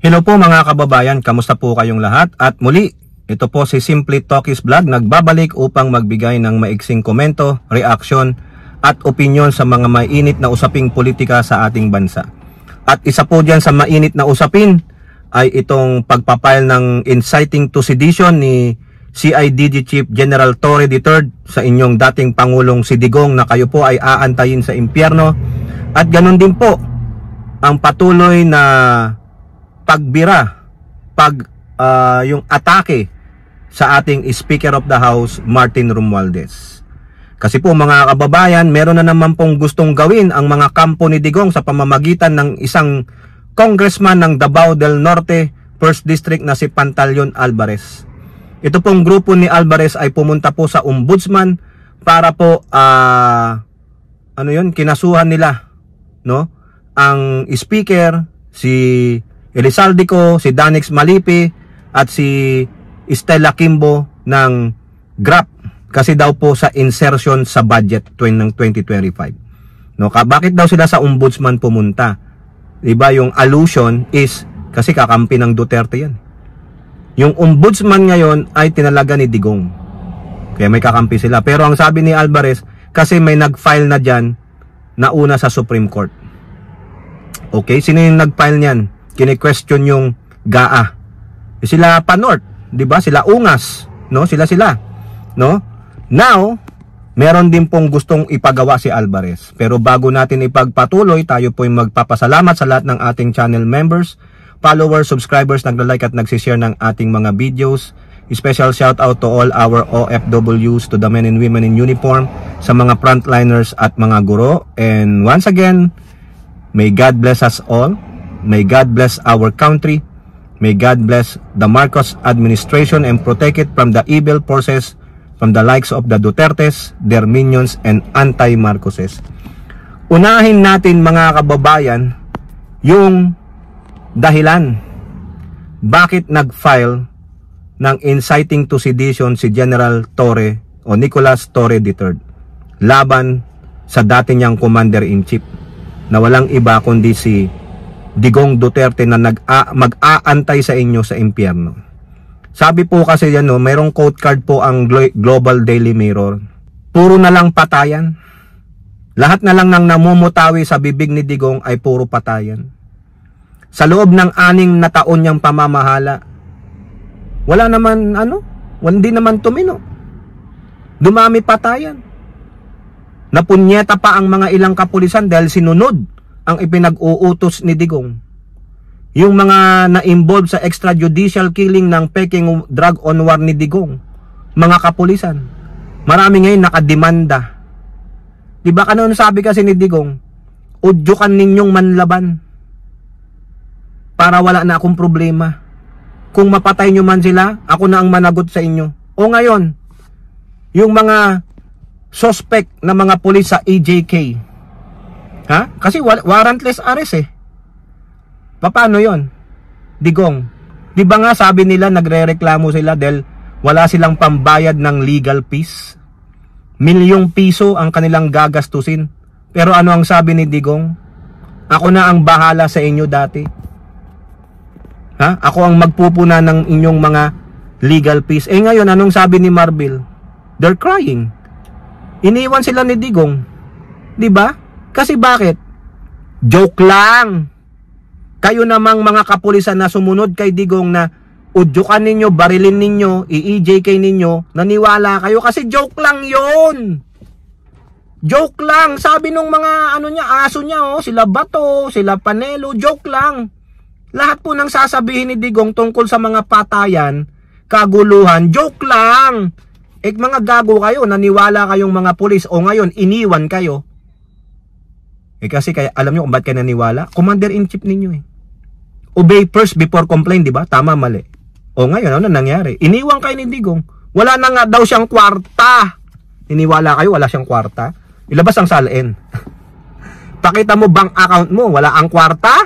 Hello po mga kababayan, kamusta po kayong lahat? At muli, ito po si Simply Talkies Vlog nagbabalik upang magbigay ng maiksing komento, reaksyon at opinyon sa mga mainit na usaping politika sa ating bansa. At isa po dyan sa mainit na usapin ay itong pagpapile ng inciting to sedition ni CIDG Chief General Torre III sa inyong dating Pangulong si Digong na kayo po ay aantayin sa impyerno. At ganun din po ang patuloy na pagbira, yung atake sa ating Speaker of the House, Martin Romualdez. Kasi po mga kababayan, meron na naman pong gustong gawin ang mga kampo ni Digong sa pamamagitan ng isang congressman ng Davao del Norte, 1st District na si Pantaleon Alvarez. Ito pong grupo ni Alvarez ay pumunta po sa ombudsman para po kinasuhan nila, no? Ang speaker, si Elizaldico, si Danix Malipi at si Stella Kimbo ng GRAP kasi daw po sa insertion sa budget ng 2025. No, bakit daw sila sa ombudsman pumunta? Diba yung allusion is kasi kakampi ng Duterte yan. Yung ombudsman ngayon ay tinalaga ni Digong. Kaya may kakampi sila. Pero ang sabi ni Alvarez, kasi may nag-file na dyan na una sa Supreme Court. Okay, sino yung nag-file niyan? Kine-question yung GAA. Sila Panort, 'di ba? Sila Ungas, no? Sila, no? Now, meron din pong gustong ipagawa si Alvarez. Pero bago natin ipagpatuloy, tayo po ay magpapasalamat sa lahat ng ating channel members, followers, subscribers, nagla-like at nagsi-share ng ating mga videos. Special shout out to all our OFWs, to the men and women in uniform, sa mga frontliners at mga guro. And once again, may God bless us all. May God bless our country. May God bless the Marcos administration and protect it from the evil forces from the likes of the Dutertes, their minions, and anti-Marcoses. Unahin natin mga kababayan yung dahilan bakit nag-file ng inciting to sedition si General Torre o Nicolas Torre III laban sa dati niyang Commander-in-Chief na walang iba kundi si Digong Duterte na mag-aantay sa inyo sa impyerno. Sabi po kasi yan, no, mayroong quote card po ang Global Daily Mirror. Puro na lang patayan. Lahat na lang ng namumutawi sa bibig ni Digong ay puro patayan. Sa loob ng 6 na taon niyang pamamahala, wala naman hindi naman tumino. Dumami patayan. Napunyeta pa ang mga ilang kapulisan dahil sinunod ang ipinag-uutos ni Digong. Yung mga na-involve sa extrajudicial killing ng Peking drug on war ni Digong, mga kapulisan, marami ngayon nakademanda. Diba kanon sabi kasi ni Digong, udyukan ninyong manlaban para wala na akong problema. Kung mapatay nyo man sila, ako na ang managot sa inyo. O ngayon, yung mga suspect na mga pulis sa EJK, kasi warrantless arrest eh. Paano yon? Digong, di ba nga sabi nila nagrereklamo sila dahil wala silang pambayad ng legal fees? Milyong piso ang kanilang gagastusin. Pero ano ang sabi ni Digong? Ako na ang bahala sa inyo dati. Ako ang magpupuna ng inyong mga legal fees. Eh ngayon, anong sabi ni Marbil? They're crying. Iniwan sila ni Digong. Di ba? Kasi bakit? Joke lang. Kayo namang mga kapulisan na sumunod kay Digong na udyukan ninyo, barilin ninyo, i-EJK ninyo, naniwala kayo kasi joke lang yon. Joke lang. Sabi nung mga aso niya, sila Bato, sila Panelo, joke lang. Lahat po nang sasabihin ni Digong tungkol sa mga patayan, kaguluhan, joke lang. Mga gago kayo, naniwala kayong mga pulis o ngayon iniwan kayo. Kasi kaya alam nyo kung ba't kayo naniwala? Commander-in-Chief ninyo eh. Obey first before complain, di ba? Tama, mali. O ngayon, ano nangyari? Iniwan kayo ni Digong. Wala na nga daw siyang kwarta. Iniwala kayo, wala siyang kwarta. Ilabas ang salin. Pakita mo bank account mo, wala ang kwarta?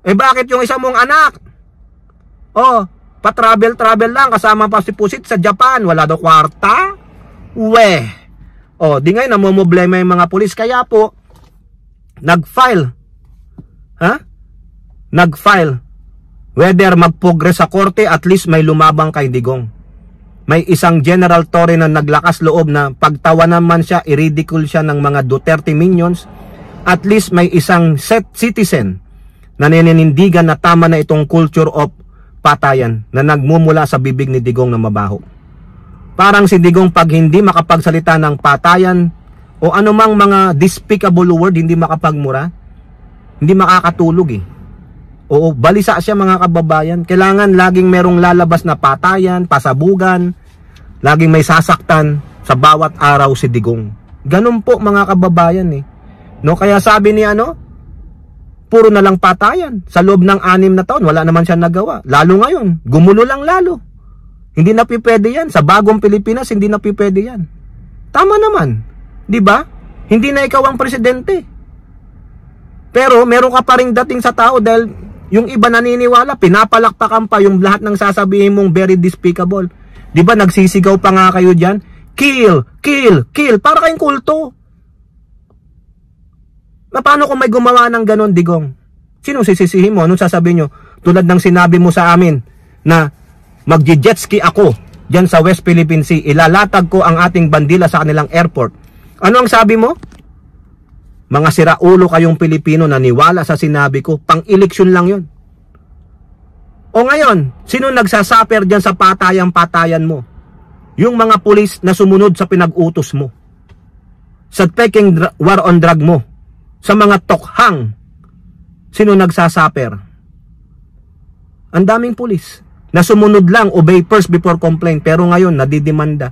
Bakit yung isa mong anak? Pa-travel lang, kasama pa si Pusit sa Japan, wala daw kwarta? Di ngayon namumblema yung mga pulis. Kaya po, nag-file nag-file. Whether mag-progress sa korte, at least may lumabang kay Digong. May isang General Torre na naglakas loob na pagtawanan man siya, i-ridicule siya ng mga Duterte minions. At least may isang citizen na naninindigan na tama na itong culture of patayan na nagmumula sa bibig ni Digong na mabaho. Parang si Digong pag hindi makapagsalita ng patayan o anumang mga despicable word, hindi makapagmura, hindi makakatulog eh. Oo, balisa siya mga kababayan. Kailangan laging merong lalabas na patayan, pasabugan, laging may sasaktan sa bawat araw si Digong. Ganun po mga kababayan eh. No, kaya sabi ni puro na lang patayan. Sa loob ng 6 na taon, wala naman siya nagawa. Lalo ngayon, gumulo lang lalo. Hindi na pipwede yan. Sa bagong Pilipinas, hindi na pipwede yan. Tama naman. Di ba? Hindi na ikaw ang presidente. Pero meron ka pa ring dating sa tao dahil yung iba naniniwala, pinapalakpakan pa yung lahat ng sasabihin mong very despicable. Di ba nagsisigaw pa nga kayo dyan? Kill, kill, kill. Para kayong kulto. Paano kung may gumawa ng ganon, Digong? Sino sisisihin mo? Anong sasabihin nyo? Tulad ng sinabi mo sa amin na magji-jetski ako dyan sa West Philippine Sea. Ilalatag ko ang ating bandila sa kanilang airport. Ano ang sabi mo? Mga siraulo kayong Pilipino na niwala sa sinabi ko. Pang-eleksyon lang yun. O ngayon, sino nagsasaper dyan sa patayan-patayan mo? Yung mga pulis na sumunod sa pinag-utos mo. Sa peking war on drug mo. Sa mga tokhang. Sino nagsasaper? Ang daming pulis na sumunod lang, obey first before complain. Pero ngayon, nadidemanda.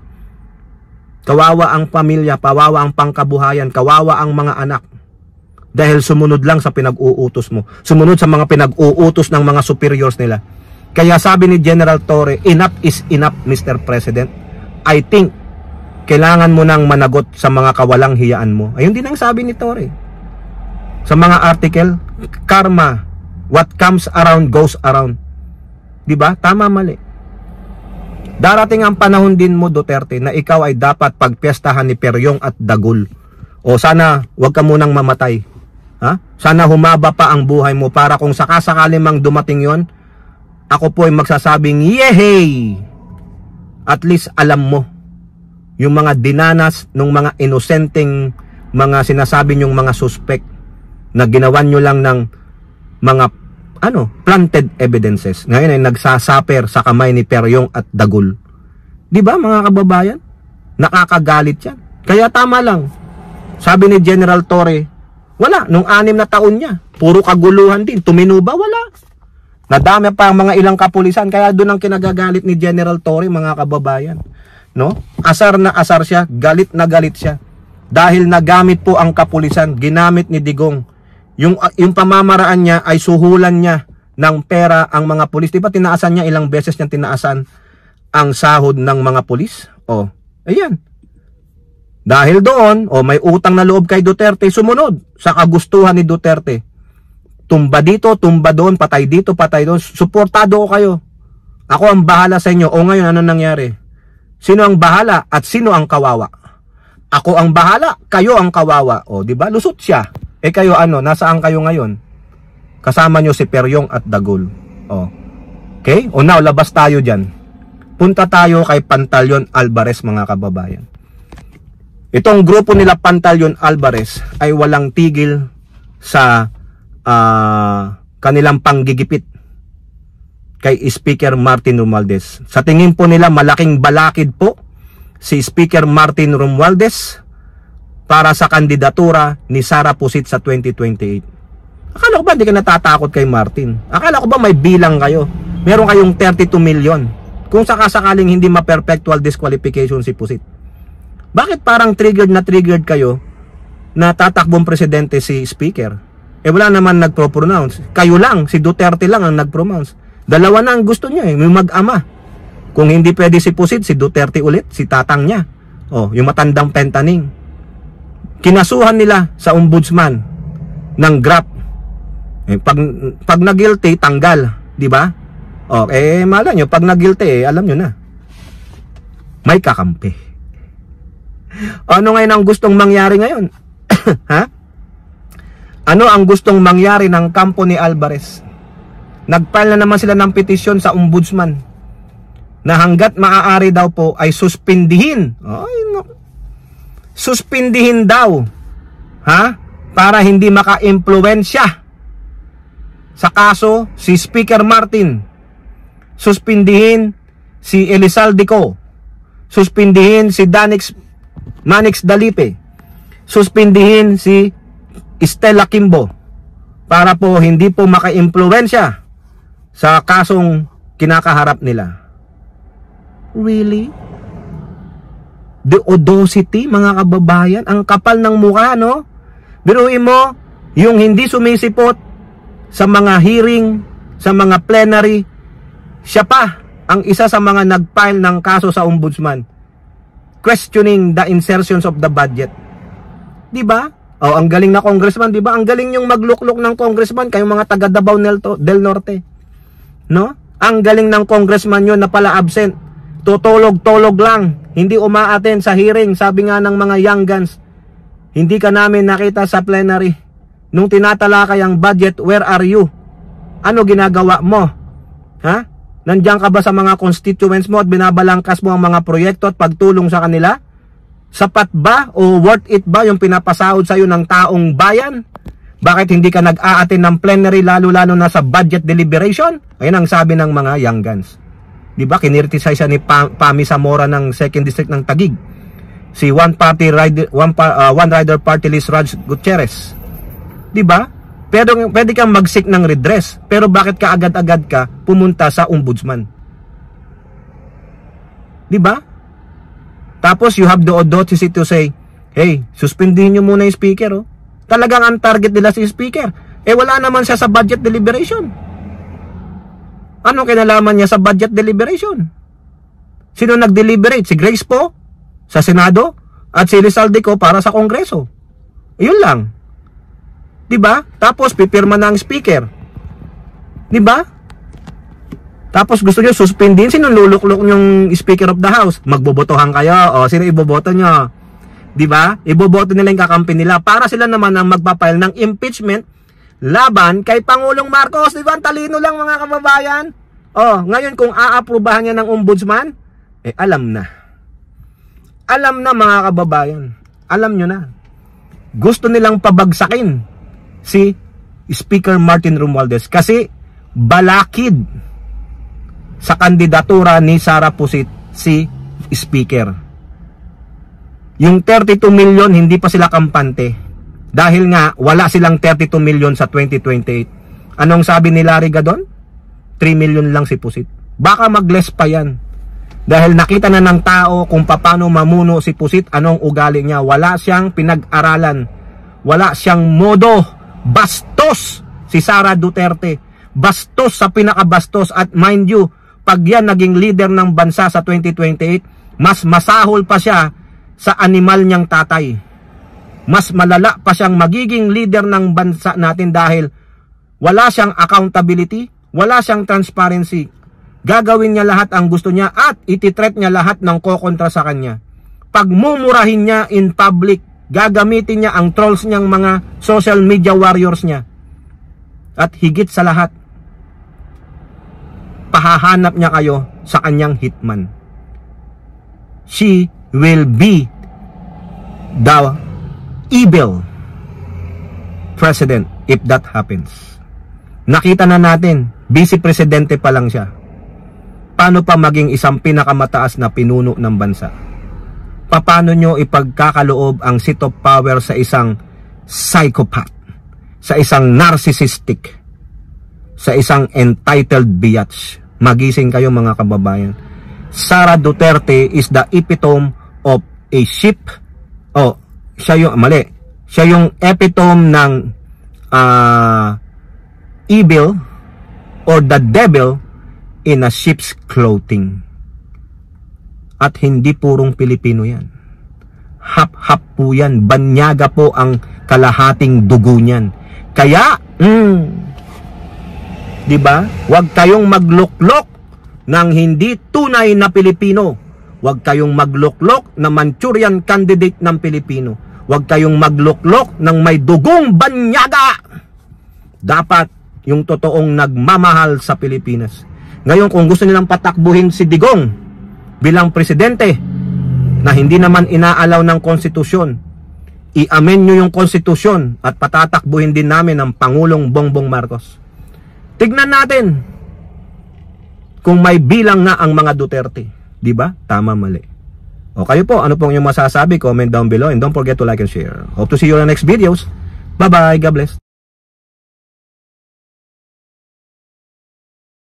Kawawa ang pamilya, kawawa ang pangkabuhayan, kawawa ang mga anak. Dahil sumunod lang sa pinag-uutos mo. Sumunod sa mga pinag-uutos ng mga superiors nila. Kaya sabi ni General Torre, enough is enough, Mr. President. I think, kailangan mo nang managot sa mga kawalang hiyaan mo. Ayun din ang sabi ni Torre. Sa mga article, karma, what comes around goes around. Diba? Tama, mali. Darating ang panahon din mo, Duterte, na ikaw ay dapat pagpiestahan ni Peryong at Dagul. O sana, wag ka munang mamatay. Ha? Sana humaba pa ang buhay mo para kung sakasakali mang dumating yon, ako po ay magsasabing, yehey! At least alam mo, yung mga dinanas ng mga inosenteng mga sinasabi nyong mga suspect na ginawan nyo lang ng mga planted evidences. Ngayon ay nagsasaper sa kamay ni Peryong at Dagul. Di ba mga kababayan? Nakakagalit yan. Kaya tama lang. Sabi ni General Torre, wala. Nung 6 na taon niya, puro kaguluhan din. Tumino ba? Wala. Nadami pa ang mga ilang kapulisan. Kaya doon ang kinagagalit ni General Torre, mga kababayan. No? Asar na asar siya. Galit na galit siya. Dahil nagamit po ang kapulisan. Ginamit ni Digong. Yung pamamaraan niya ay suhulan niya ng pera ang mga pulis. Di ba tinaasan niya, ilang beses niya tinaasan ang sahod ng mga pulis? O, ayan. Dahil doon, may utang na loob kay Duterte, sumunod sa kagustuhan ni Duterte. Tumba dito, tumba doon, patay dito, patay doon. Suportado ko kayo. Ako ang bahala sa inyo. O ngayon, ano nangyari? Sino ang bahala at sino ang kawawa? Ako ang bahala, kayo ang kawawa. O, di ba? Lusot siya. Kayo nasaan kayo ngayon? Kasama nyo si Peryong at Dagul. O. Okay? O now, labas tayo dyan. Punta tayo kay Pantaleon Alvarez, mga kababayan. Itong grupo nila Pantaleon Alvarez ay walang tigil sa kanilang panggigipit kay Speaker Martin Romualdez. Sa tingin po nila, malaking balakid po si Speaker Martin Romualdez para sa kandidatura ni Sara Pusit sa 2028. Akala ko ba hindi ka natatakot kay Martin? Akala ko ba may bilang kayo? Meron kayong 32 million. Kung sakasakaling hindi ma-perpetual disqualification si Pusit. Bakit parang triggered kayo na tatakbong presidente si Speaker? Wala naman nagpro-pronounce. Kayo lang, si Duterte lang ang nag-pronounce. Dalawa na ang gusto niya may mag-ama. Kung hindi pwede si Pusit, si Duterte ulit, si tatang niya. Yung matandang Pentaning. Kinasuhan nila sa ombudsman ng GRAP. Pag na-guilty, tanggal. Di ba? Mala nyo, pag na-guilty, alam nyo na. May kakampi. Ano ngayon ang gustong mangyari ngayon? Ha? Ano ang gustong mangyari ng kampo ni Alvarez? nag-file na naman sila ng petisyon sa ombudsman na hanggat maaari daw po ay suspindihin. Ay, no. Suspindihin daw, ha? Para hindi maka-impluwensya sa kaso si Speaker Martin. Suspindihin si Elizalde Co. Suspindihin si Manix Dalipe. Suspindihin si Stella Kimbo para po hindi po maka-impluwensya sa kasong kinakaharap nila. Really? The audacity, mga kababayan, ang kapal ng mukha, no? Biruin mo, yung hindi sumisipot sa mga hearing, sa mga plenary, siya pa ang isa sa mga nag-file ng kaso sa ombudsman questioning the insertions of the budget. Di ba? Oh, ang galing na congressman, di ba? Ang galing yung magluklok ng congressman, kayong mga taga Davao del Norte. No? Ang galing ng congressman yun na pala absent. Tutulog-tulog lang. Hindi umaaten sa hearing. Sabi nga ng mga young guns, hindi ka namin nakita sa plenary. Nung tinatalakay ang budget, where are you? Ano ginagawa mo? Ha? Nandiyan ka ba sa mga constituents mo at binabalangkas mo ang mga proyekto at pagtulong sa kanila? Sapat ba o worth it ba yung pinapasahod sa'yo ng taong bayan? Bakit hindi ka nag-a-attend ng plenary lalo-lalo na sa budget deliberation? Ayun ang sabi ng mga young guns. Diba? Kinirtisay siya ni Pami Zamora ng 2nd District ng Taguig. Si One Rider Party List Raj Gutierrez. Diba? Pero pwede kang mag-seek ng redress. Pero bakit ka agad-agad ka pumunta sa ombudsman? Diba? Tapos you have the audacity to say, hey, suspindihin nyo muna yung speaker. Oh. Talagang ang target nila si speaker. Eh wala naman siya sa budget deliberation. Ano kinalaman niya sa budget deliberation? Sino nag-deliberate? Si Grace po sa Senado at si Elizalde Co para sa Kongreso. Yun lang. Diba? Tapos pipirma ng speaker. Diba? Tapos gusto nyo suspendin. Sino luluklok yung Speaker of the House? Magbobotohan kayo. O, sino iboboto nyo? Diba? Iboboto nila yung kakampi nila para sila naman ang magpapile ng impeachment laban kay Pangulong Marcos. Diba? Talino lang mga kababayan. O, ngayon kung aaprubahan niya ng ombudsman, eh alam na. Alam na mga kababayan. Alam nyo na. Gusto nilang pabagsakin si Speaker Martin Romualdez kasi balakid sa kandidatura ni Sara Pusit si Speaker. Yung 32 million hindi pa sila kampante dahil nga wala silang 32 million sa 2028. Anong sabi ni Larry Gadon? 3 million lang si Pusit. Baka mag-less pa yan dahil nakita na ng tao kung paano mamuno si Pusit, anong ugali niya. Wala siyang pinag-aralan, wala siyang modo. Bastos si Sara Duterte. Bastos sa pinakabastos. At mind you, pag yan naging leader ng bansa sa 2028, mas masahol pa siya sa animal niyang tatay. Mas malala pa siyang magiging leader ng bansa natin dahil wala siyang accountability, wala siyang transparency. Gagawin niya lahat ang gusto niya at ititreat niya lahat ng kokontra sa kanya. Pagmumurahin niya in public, gagamitin niya ang trolls niyang mga social media warriors niya. At higit sa lahat, pahahanap niya kayo sa kanyang hitman. She will be the evil president if that happens. Nakita na natin, vice presidente pa lang siya. Paano pa maging isang pinakamataas na pinuno ng bansa? Paano nyo ipagkakaloob ang seat of power sa isang psychopath, sa isang narcissistic, sa isang entitled biatch? Magising kayo mga kababayan. Sara Duterte is the epitome of a sheep. Oh, siya yung mali. Siya yung epitome ng evil or the devil in a sheep's clothing. At hindi purong Pilipino yan. Hap-hap po yan. Banyaga po ang kalahating dugo niyan. Kaya, diba? Huwag kayong magluklok ng hindi tunay na Pilipino. Huwag kayong magluklok na Manchurian candidate ng Pilipino. Huwag kayong magluklok ng may dugong banyaga. Dapat yung totoong nagmamahal sa Pilipinas. Ngayon, kung gusto nilang patakbuhin si Digong bilang presidente na hindi naman inaalaw ng konstitusyon, i-amend nyo yung konstitusyon at patatakbuhin din namin ang Pangulong Bongbong Marcos. Tignan natin kung may bilang nga ang mga Duterte. Diba? Tama, mali. O kayo po, ano pong yung masasabi? Comment down below and don't forget to like and share. Hope to see you on the next videos. Bye-bye. God bless.